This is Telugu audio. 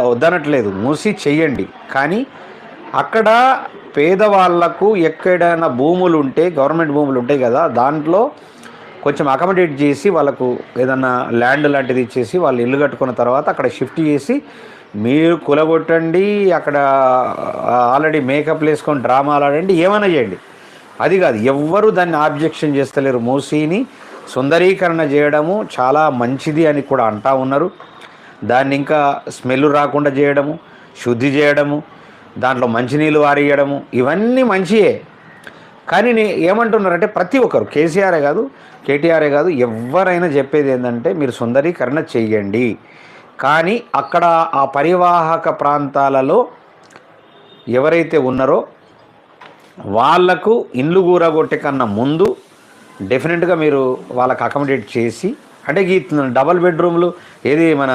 వద్దనట్లేదు, మూసి చెయ్యండి. కానీ అక్కడ పేదవాళ్లకు ఎక్కడైనా భూములు ఉంటే, గవర్నమెంట్ భూములు ఉంటాయి కదా, దాంట్లో కొంచెం అకామిడేట్ చేసి వాళ్ళకు ఏదన్నా ల్యాండ్ లాంటిది ఇచ్చేసి వాళ్ళు ఇల్లు కట్టుకున్న తర్వాత అక్కడ షిఫ్ట్ చేసి మీరు కులగొట్టండి, అక్కడ ఆల్రెడీ మేకప్లు వేసుకొని డ్రామాలు ఆడండి, ఏమైనా చేయండి. అది కాదు, ఎవ్వరూ దాన్ని ఆబ్జెక్షన్ చేస్తలేరు. మూసీని సుందరీకరణ చేయడము చాలా మంచిది అని కూడా అంటా ఉన్నారు. దాన్ని ఇంకా స్మెల్ రాకుండా చేయడము, శుద్ధి చేయడము, దాంట్లో మంచినీళ్ళు వారియడము, ఇవన్నీ మంచియే. కానీ ఏమంటున్నారంటే ప్రతి ఒక్కరు, కేసీఆరే కాదు, కేటీఆరే కాదు, ఎవరైనా చెప్పేది ఏంటంటే మీరు సుందరీకరణ చెయ్యండి. కానీ అక్కడ ఆ పరివాహక ప్రాంతాలలో ఎవరైతే ఉన్నారో వాళ్లకు ఇండ్లు కూరగొట్టే కన్నా ముందు డెఫినెట్గా మీరు వాళ్ళకి అకామిడేట్ చేసి, అంటే ఈ డబల్ బెడ్రూమ్లు ఏది మన